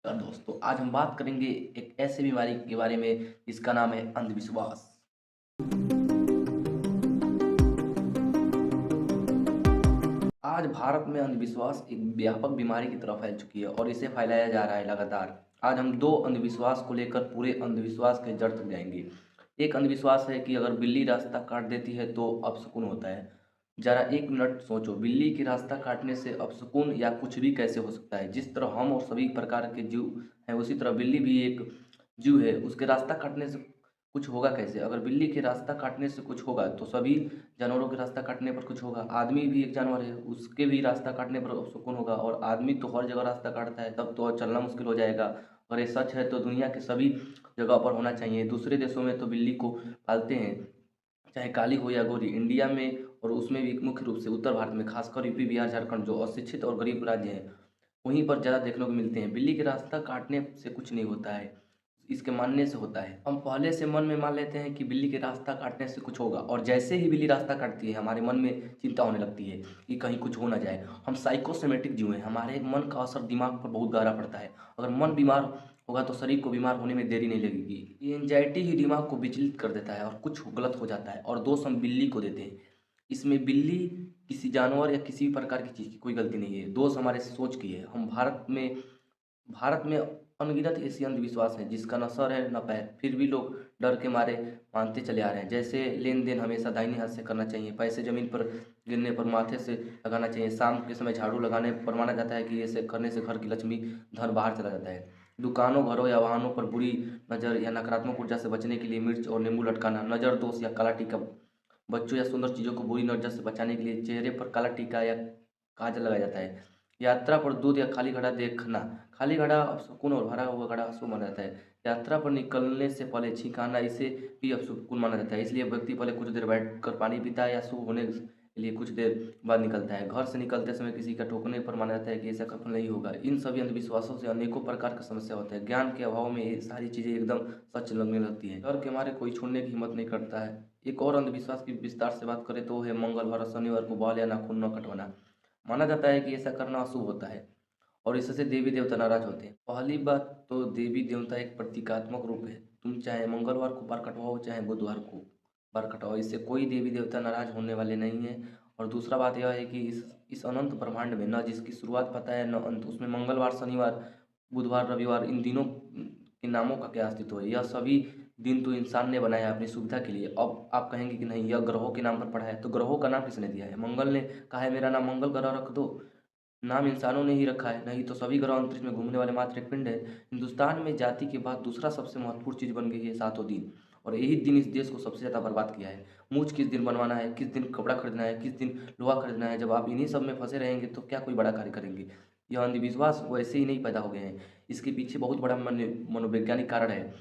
दोस्तों आज हम बात करेंगे एक ऐसी बीमारी के बारे में जिसका नाम है अंधविश्वास। आज भारत में अंधविश्वास एक व्यापक बीमारी की तरह फैल चुकी है और इसे फैलाया जा रहा है लगातार। आज हम दो अंधविश्वास को लेकर पूरे अंधविश्वास के जड़ तक जाएंगे। एक अंधविश्वास है कि अगर बिल्ली रास्ता काट देती है तो अपशकुन होता है। जरा एक मिनट सोचो, बिल्ली की रास्ता काटने से अपशकुन या कुछ भी कैसे हो सकता है। जिस तरह हम और सभी प्रकार के जीव हैं उसी तरह बिल्ली भी एक जीव है। उसके रास्ता काटने से कुछ होगा कैसे? अगर बिल्ली के रास्ता काटने से कुछ होगा तो सभी जानवरों के रास्ता काटने पर कुछ होगा। आदमी भी एक जानवर है, उसके भी रास्ता काटने पर सुकून होगा। और आदमी तो हर जगह रास्ता काटता है, तब तो चलना मुश्किल हो जाएगा। अगर ये सच है तो दुनिया के सभी जगह पर होना चाहिए। दूसरे देशों में तो बिल्ली को पालते हैं, चाहे काली हो या गोरी। इंडिया में और उसमें भी मुख्य रूप से उत्तर भारत में, खासकर यूपी बिहार झारखंड जो अशिक्षित और गरीब राज्य हैं, वहीं पर ज़्यादा देखने को मिलते हैं। बिल्ली के रास्ता काटने से कुछ नहीं होता है, इसके मानने से होता है। हम पहले से मन में मान लेते हैं कि बिल्ली के रास्ता काटने से कुछ होगा, और जैसे ही बिल्ली रास्ता काटती है हमारे मन में चिंता होने लगती है कि कहीं कुछ हो ना जाए। हम साइकोसोमेटिक जीव हैं, हमारे मन का असर दिमाग पर बहुत गहरा पड़ता है। अगर मन बीमार होगा तो शरीर को बीमार होने में देरी नहीं लगेगी। ये एंजाइटी ही दिमाग को विचलित कर देता है और कुछ गलत हो जाता है, और दोष हम बिल्ली को देते हैं। इसमें बिल्ली किसी जानवर या किसी भी प्रकार की चीज़ की कोई गलती नहीं है, दोष हमारे सोच की है। हम भारत में अनगिनत ऐसी अंधविश्वास हैं जिसका न सर है न पैर, फिर भी लोग डर के मारे मानते चले आ रहे हैं। जैसे लेन देन हमेशा दाहिने हाथ से करना चाहिए, पैसे जमीन पर गिरने पर माथे से लगाना चाहिए, शाम के समय झाड़ू लगाने पर माना जाता है कि ऐसे करने से घर की लक्ष्मी धन बाहर चला जाता है। दुकानों, घरों या वाहनों पर बुरी नज़र या नकारात्मक ऊर्जा से बचने के लिए मिर्च और नींबू लटकाना, नज़र दोष या काला टीका, बच्चों या सुंदर चीज़ों को बुरी नज़र से बचाने के लिए चेहरे पर काला टीका या काजल लगाया जाता है। यात्रा पर दूध या खाली घड़ा देखना, खाली घड़ा अपशकुन और भरा हुआ घड़ा अशुभ माना जाता है। यात्रा पर निकलने से पहले छींकाना, इसे भी अपशकुन माना जाता है। इसलिए व्यक्ति पहले कुछ देर बैठकर पानी पीता है या शुभ होने के लिए कुछ देर बाद निकलता है। घर से निकलते समय किसी का टोकने पर माना जाता है कि ऐसा कभी नहीं होगा। इन सभी अंधविश्वासों से अनेकों प्रकार की समस्या होता है। ज्ञान के अभाव में ये सारी चीज़ें एकदम सच लगने लगती है। डर के मारे कोई छोड़ने की हिम्मत नहीं करता है। एक और अंधविश्वास की विस्तार से बात करें तो वो है मंगलवार और शनिवार को बाल या नाखून न कटवाना। माना जाता है कि ऐसा करना अशुभ होता है और इससे देवी देवता नाराज होते हैं। पहली बात तो देवी देवता एक प्रतीकात्मक रूप है। तुम चाहे मंगलवार को बाल कटवाओ चाहे बुधवार को बाल कटवाओ, इससे कोई देवी देवता नाराज होने वाले नहीं है। और दूसरा बात यह है कि इस अनंत ब्रह्मांड में न जिसकी शुरुआत पता है न अंत, उसमें मंगलवार, शनिवार, बुधवार, रविवार, इन दिनों के नामों का क्या अस्तित्व है? यह सभी दिन तो इंसान ने बनाया अपनी सुविधा के लिए। अब आप कहेंगे कि नहीं, यह ग्रहों के नाम पर पड़ा है, तो ग्रहों का नाम किसने दिया है? मंगल ने कहा है मेरा नाम मंगल ग्रह रख दो। नाम इंसानों ने ही रखा है, नहीं तो सभी ग्रह अंतरिक्ष में घूमने वाले मात्र एक पिंड है। हिंदुस्तान में जाति के बाद दूसरा सबसे महत्वपूर्ण चीज़ बन गई है सातों दिन, और यही दिन इस देश को सबसे ज़्यादा बर्बाद किया है। मूछ किस दिन बनवाना है, किस दिन कपड़ा खरीदना है, किस दिन लोहा खरीदना है, जब आप इन्हीं सब में फंसे रहेंगे तो क्या कोई बड़ा कार्य करेंगे? यह अंधविश्वास वैसे ही नहीं पैदा हो गए हैं, इसके पीछे बहुत बड़ा मनोवैज्ञानिक कारण है।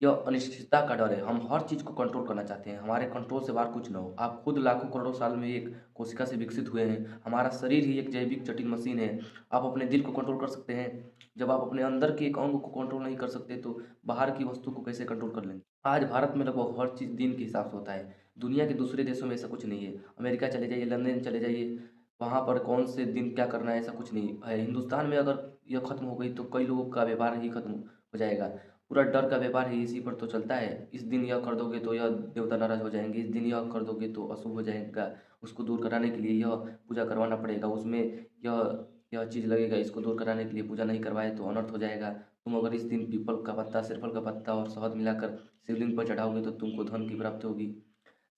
यह अनिश्चितता का डर है। हम हर चीज़ को कंट्रोल करना चाहते हैं, हमारे कंट्रोल से बाहर कुछ ना हो। आप खुद लाखों करोड़ों साल में एक कोशिका से विकसित हुए हैं। हमारा शरीर ही एक जैविक जटिल मशीन है। आप अपने दिल को कंट्रोल कर सकते हैं, जब आप अपने अंदर के एक अंग को कंट्रोल नहीं कर सकते तो बाहर की वस्तु को कैसे कंट्रोल कर लेंगे? आज भारत में लगभग हर चीज़ दिन के हिसाब से होता है। दुनिया के दूसरे देशों में ऐसा कुछ नहीं है। अमेरिका चले जाइए, लंदन चले जाइए, वहाँ पर कौन से दिन क्या करना है ऐसा कुछ नहीं है। हिंदुस्तान में अगर यह खत्म हो गई तो कई लोगों का व्यापार ही खत्म हो जाएगा। पूरा डर का व्यापार ही इसी पर तो चलता है। इस दिन यह कर दोगे तो यह देवता नाराज हो जाएंगे, इस दिन यह कर दोगे तो अशुभ हो जाएगा। उसको दूर कराने के लिए यह पूजा करवाना पड़ेगा, उसमें यह चीज़ लगेगा, इसको दूर कराने के लिए पूजा नहीं करवाए तो अनर्थ हो जाएगा। तुम अगर इस दिन पीपल का पत्ता, सिरफल का पत्ता और शहद मिलाकर शिवलिंग पर चढ़ाओगे तो तुमको धन की प्राप्ति होगी।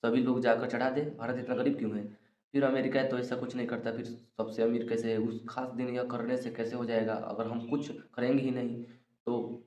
सभी लोग जाकर चढ़ा दे। भारत इतना गरीब क्यों है? फिर अमेरिका है तो ऐसा कुछ नहीं करता, फिर सबसे अमीर कैसे है? उस खास दिन यह करने से कैसे हो जाएगा? अगर हम कुछ करेंगे ही नहीं तो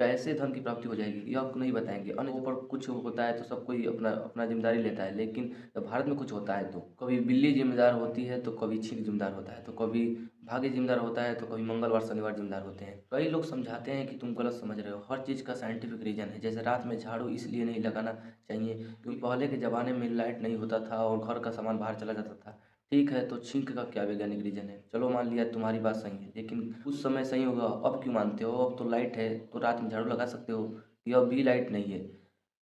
कैसे धन की प्राप्ति हो जाएगी? यह आपको नहीं बताएँगे। अन्य जगहों पर कुछ होता है तो सब कोई अपना अपना ज़िम्मेदारी लेता है, लेकिन जब भारत में कुछ होता है तो कभी बिल्ली ज़िम्मेदार होती है, तो कभी छींक ज़िम्मेदार होता है, तो कभी भाग्य ज़िम्मेदार होता है, तो कभी मंगलवार, शनिवार ज़िम्मेदार होते हैं। कई लोग समझाते हैं कि तुम गलत समझ रहे हो, हर चीज़ का साइंटिफिक रीज़न है। जैसे रात में झाड़ू इसलिए नहीं लगाना चाहिए क्योंकि पहले के ज़माने में लाइट नहीं होता था और घर का सामान बाहर चला जाता था। ठीक है, तो छींक का क्या वैज्ञानिक रीज़न है? चलो मान लिया तुम्हारी बात सही है, लेकिन उस समय सही होगा, अब क्यों मानते हो? अब तो लाइट है, तो रात में झाड़ू लगा सकते हो, यह भी लाइट नहीं है।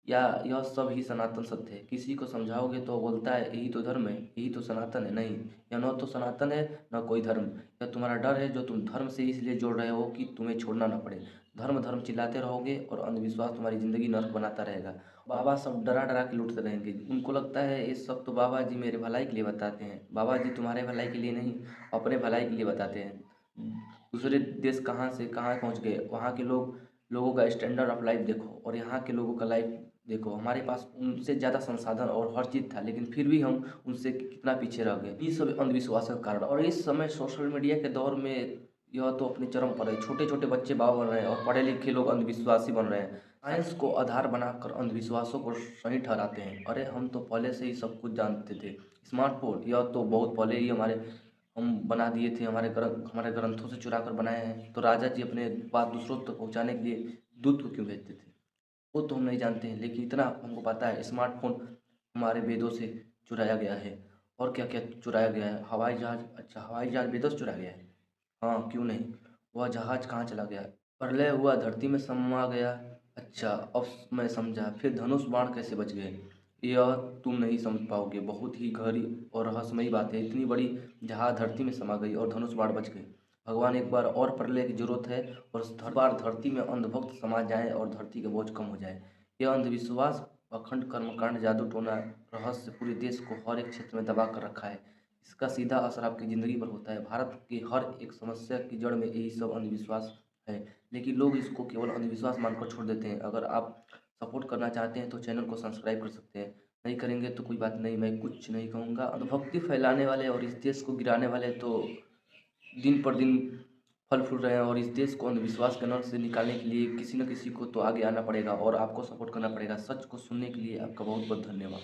या यह सब ही सनातन सत्य है। किसी को समझाओगे तो वो बोलता है यही तो धर्म है, यही तो सनातन है। नहीं, यह न तो सनातन है न कोई धर्म। यह तुम्हारा डर है जो तुम धर्म से इसलिए जोड़ रहे हो कि तुम्हें छोड़ना ना पड़े। धर्म धर्म चिल्लाते रहोगे और अंधविश्वास तुम्हारी ज़िंदगी नर्क बनाता रहेगा। बाबा सब डरा डरा के लूटते रहेंगे। उनको लगता है ये सब तो बाबा जी मेरे भलाई के लिए बताते हैं। बाबा जी तुम्हारे भलाई के लिए नहीं, अपने भलाई के लिए बताते हैं। दूसरे देश कहाँ से कहाँ पहुँच गए, वहाँ के लोगों का स्टैंडर्ड ऑफ लाइफ देखो और यहाँ के लोगों का लाइफ देखो। हमारे पास उनसे ज़्यादा संसाधन और हर चीज़ था, लेकिन फिर भी हम उनसे कितना पीछे रह गए। ये सब अंधविश्वास का कारण। और इस समय सोशल मीडिया के दौर में यह तो अपने चरम पर है। छोटे छोटे बच्चे बाबा बन रहे हैं और पढ़े लिखे लोग अंधविश्वासी बन रहे हैं। साइंस को आधार बनाकर अंधविश्वासों को सही ठहराते हैं। अरे हम तो पहले से ही सब कुछ जानते थे। स्मार्टफोन यह तो बहुत पहले ही हम बना दिए थे, हमारे ग्रंथों से चुरा कर बनाए हैं। तो राजा जी अपने बात दूसरों तक पहुँचाने के लिए दूत को क्यों भेजते थे, वो तो हम नहीं जानते हैं। लेकिन इतना हमको पता है स्मार्टफोन हमारे वेदों से चुराया गया है। और क्या क्या चुराया गया है, हवाई जहाज़। अच्छा, हवाई जहाज़ वेदों से चुराया गया है। हाँ, क्यों नहीं। वह जहाज़ कहाँ चला गया, प्रलय हुआ धरती में समा गया। अच्छा, अब मैं समझा। फिर धनुष बाण कैसे बच गए, यह तुम नहीं समझ पाओगे। बहुत ही गहरी और रहस्यमयी बात है। इतनी बड़ी जहाज़ धरती में समा गई और धनुष बाण बच गए। भगवान एक बार और प्रलय की जरूरत है और इस बार धरती में अंधभक्त समा जाए और धरती का बोझ कम हो जाए। यह अंधविश्वास, पाखंड, कर्मकांड, जादू टोना, रहस्य पूरे देश को हर एक क्षेत्र में दबा कर रखा है। इसका सीधा असर आपकी ज़िंदगी पर होता है। भारत की हर एक समस्या की जड़ में यही सब अंधविश्वास है, लेकिन लोग इसको केवल अंधविश्वास मानकर छोड़ देते हैं। अगर आप सपोर्ट करना चाहते हैं तो चैनल को सब्सक्राइब कर सकते हैं। नहीं करेंगे तो कोई बात नहीं, मैं कुछ नहीं कहूँगा। अंधभक्ति फैलाने वाले और इस देश को गिराने वाले तो दिन पर दिन फल फूल रहे हैं। और इस देश को अंधविश्वास के नर्क से निकालने के लिए किसी न किसी को तो आगे आना पड़ेगा और आपको सपोर्ट करना पड़ेगा। सच को सुनने के लिए आपका बहुत बहुत धन्यवाद।